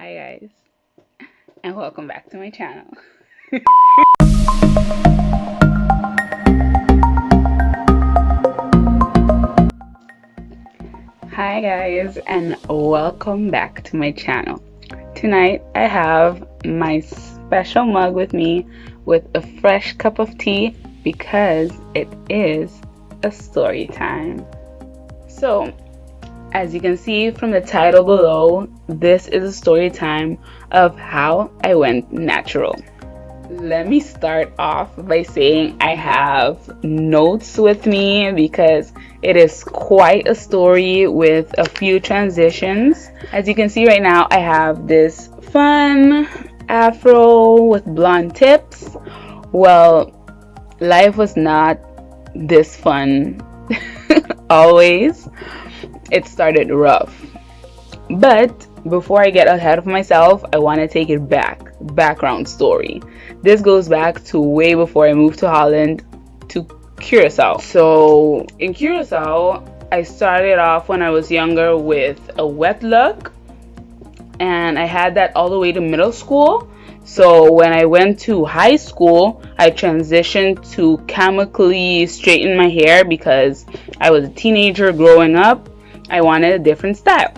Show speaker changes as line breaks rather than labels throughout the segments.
Hi guys, and welcome back to my channel. Hi guys, and welcome back to my channel. Tonight I have my special mug with me with a fresh cup of tea because it is a story time. So, as you can see from the title below, this is a story time of how I went natural. Let me start off by saying I have notes with me because it is quite a story with a few transitions. As you can see right now, I have this fun afro with blonde tips. Well, life was not this fun always. It started rough. But before I get ahead of myself, I want to take it back. Background story. This goes back to way before I moved to Holland to Curacao. So in Curacao, I started off when I was younger with a wet look, and I had that all the way to middle school. So when I went to high school, I transitioned to chemically straighten my hair because I was a teenager growing up. I wanted a different style.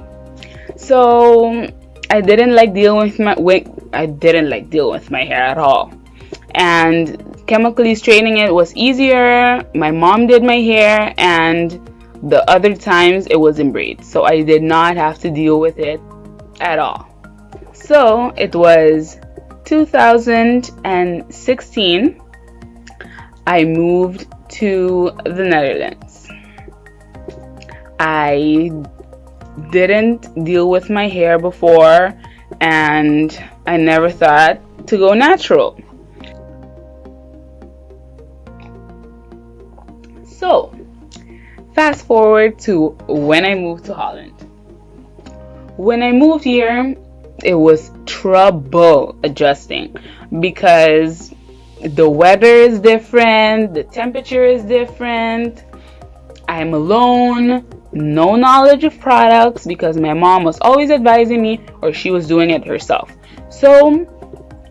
So I didn't like dealing with my hair at all. And chemically straightening it was easier. My mom did my hair, and the other times it was in braids. So I did not have to deal with it at all. So it was 2016. I moved to the Netherlands. I didn't deal with my hair before, and I never thought to go natural. So fast forward to when I moved to Holland. When I moved here, it was trouble adjusting because the weather is different, the temperature is different. I'm alone, no knowledge of products because my mom was always advising me or she was doing it herself. So,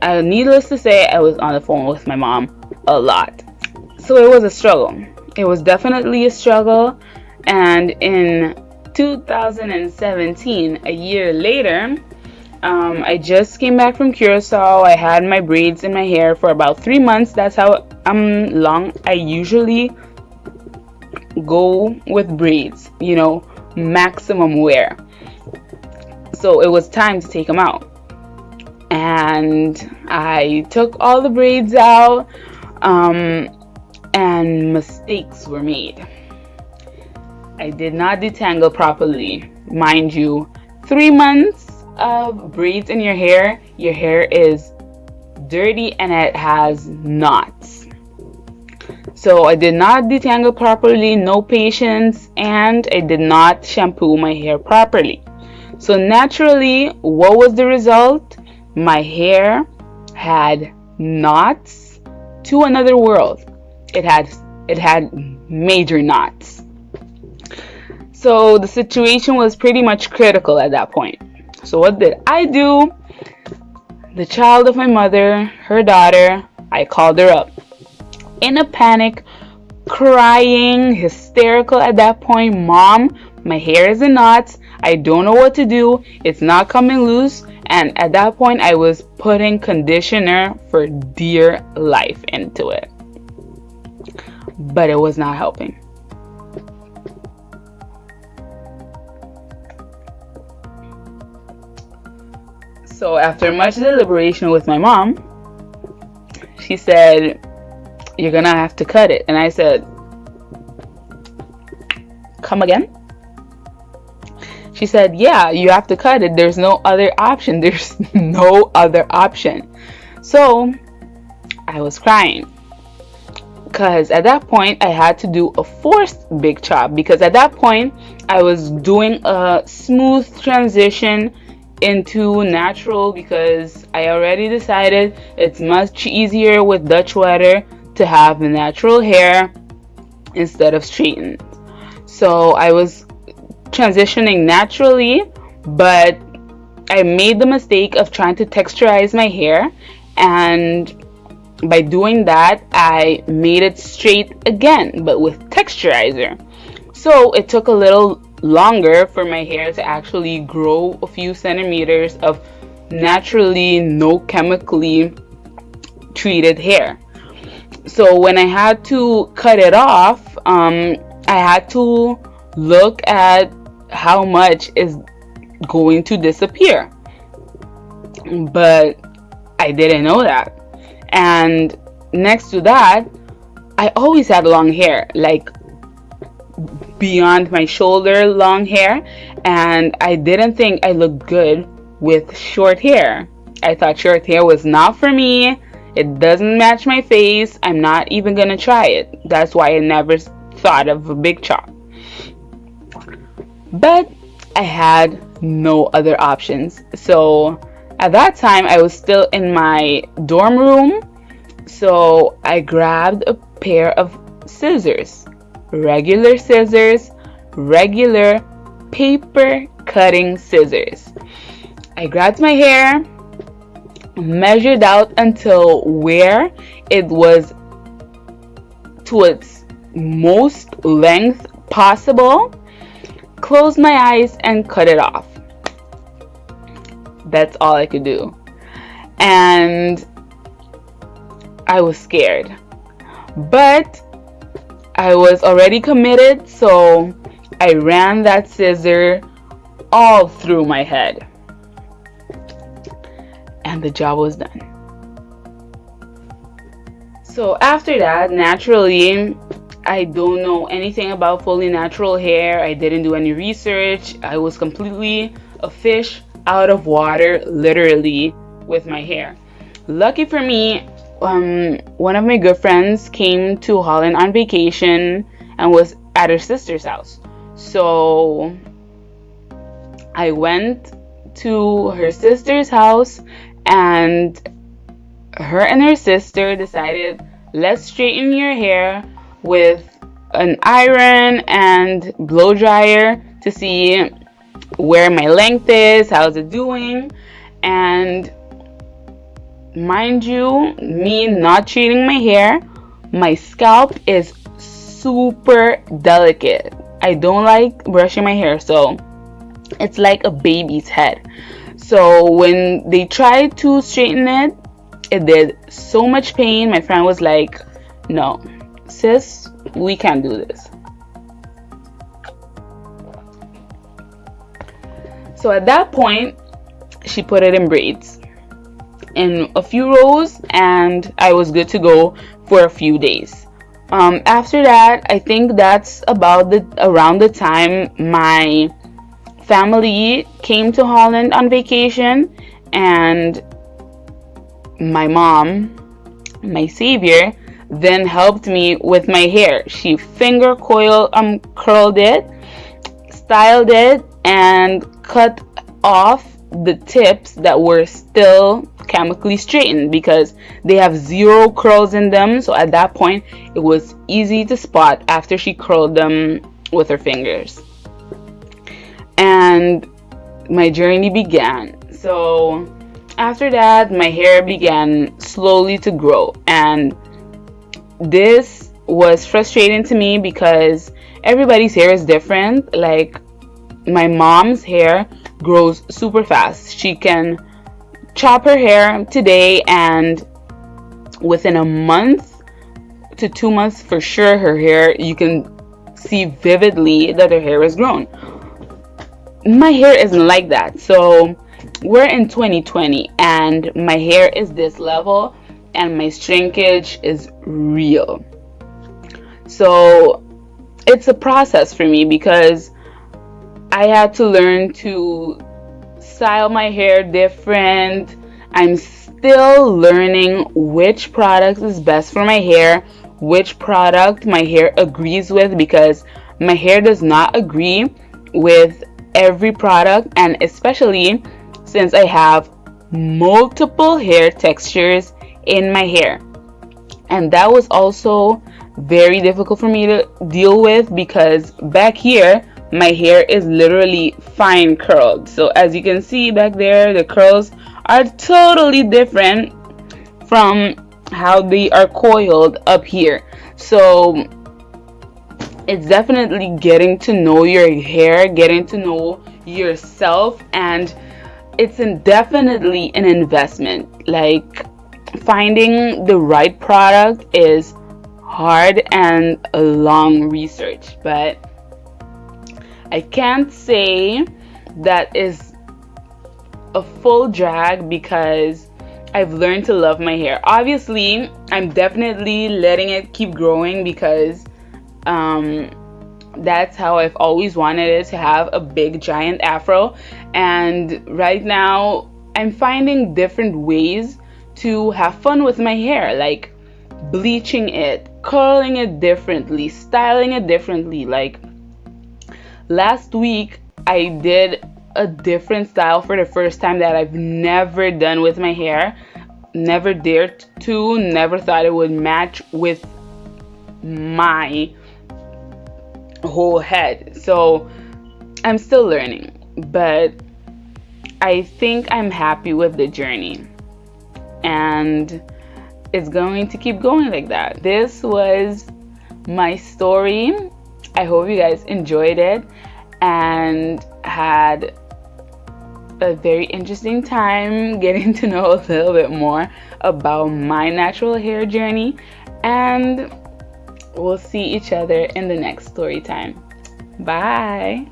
needless to say, I was on the phone with my mom a lot. So it was a struggle. It was definitely a struggle. And in 2017, a year later, I just came back from Curacao. I had my braids in my hair for about 3 months. That's how long I usually go with braids, maximum wear. So it was time to take them out. And I took all the braids out, and mistakes were made. I did not detangle properly. Mind you, 3 months of braids in your hair is dirty and it has knots. So I did not detangle properly, no patience, and I did not shampoo my hair properly. So naturally, what was the result? My hair had knots to another world. It had major knots. So the situation was pretty much critical at that point. So what did I do? The child of my mother, her daughter, I called her up. In a panic, crying, hysterical at that point. Mom, my hair is in knots. I don't know what to do. It's not coming loose. And at that point, I was putting conditioner for dear life into it. But it was not helping. So after much deliberation with my mom, she said, "You're gonna have to cut it." And I said, "Come again?" She said, "Yeah, you have to cut it. There's no other option. There's no other option." So I was crying because at that point I had to do a forced big chop, because at that point I was doing a smooth transition into natural because I already decided it's much easier with Dutch weather to have natural hair instead of straightened. So I was transitioning naturally, but I made the mistake of trying to texturize my hair, and by doing that, I made it straight again, but with texturizer. So it took a little longer for my hair to actually grow a few centimeters of naturally, no chemically treated hair. So when I had to cut it off, I had to look at how much is going to disappear. But I didn't know that. And next to that, I always had long hair, like beyond my shoulder long hair, and I didn't think I looked good with short hair. I thought short hair was not for me. It doesn't match my face. I'm not even gonna try it. That's why I never thought of a big chop. But I had no other options. So at that time, I was still in my dorm room. So I grabbed a pair of scissors, regular paper cutting scissors. I grabbed my hair, measured out until where it was to its most length possible, closed my eyes and cut it off. That's all I could do. And I was scared. But I was already committed, so I ran that scissor all through my head. And the job was done. So after that, naturally, I don't know anything about fully natural hair. I didn't do any research. I was completely a fish out of water, literally, with my hair. Lucky for me, one of my good friends came to Holland on vacation and was at her sister's house. So I went to her sister's house, and her sister decided, let's straighten your hair with an iron and blow dryer to see where my length is, how's it doing. And mind you, me not treating my hair, my scalp is super delicate. I don't like brushing my hair, so it's like a baby's head. So when they tried to straighten it, it did so much pain. My friend was like, no, sis, we can't do this. So at that point, she put it in braids in a few rows, and I was good to go for a few days. After that, I think that's around the time my family came to Holland on vacation, and my mom, my savior, then helped me with my hair. She curled it, styled it, and cut off the tips that were still chemically straightened because they have zero curls in them. So at that point, it was easy to spot after she curled them with her fingers. And my journey began. So after that, my hair began slowly to grow, and this was frustrating to me because everybody's hair is different. Like, my mom's hair grows super fast. She can chop her hair today, and within a month to 2 months for sure, her hair, you can see vividly that her hair is grown. My hair isn't like that. So we're in 2020 and my hair is this level and my shrinkage is real. So it's a process for me because I had to learn to style my hair different. I'm still learning which product is best for my hair, which product my hair agrees with, because my hair does not agree with every product, and especially since I have multiple hair textures in my hair. And that was also very difficult for me to deal with because back here my hair is literally fine curled. So as you can see back there, the curls are totally different from how they are coiled up here. So it's definitely getting to know your hair, getting to know yourself, and it's definitely an investment. Like, finding the right product is hard and a long research, but I can't say that is a full drag because I've learned to love my hair. Obviously, I'm definitely letting it keep growing because that's how I've always wanted it, to have a big giant afro. And right now I'm finding different ways to have fun with my hair, like bleaching it, curling it differently, styling it differently. Like last week I did a different style for the first time that I've never done with my hair. Never dared to, never thought it would match with my whole head. So I'm still learning, but I think I'm happy with the journey, and it's going to keep going like that. This was my story. I hope you guys enjoyed it and had a very interesting time getting to know a little bit more about my natural hair journey, and we'll see each other in the next story time. Bye.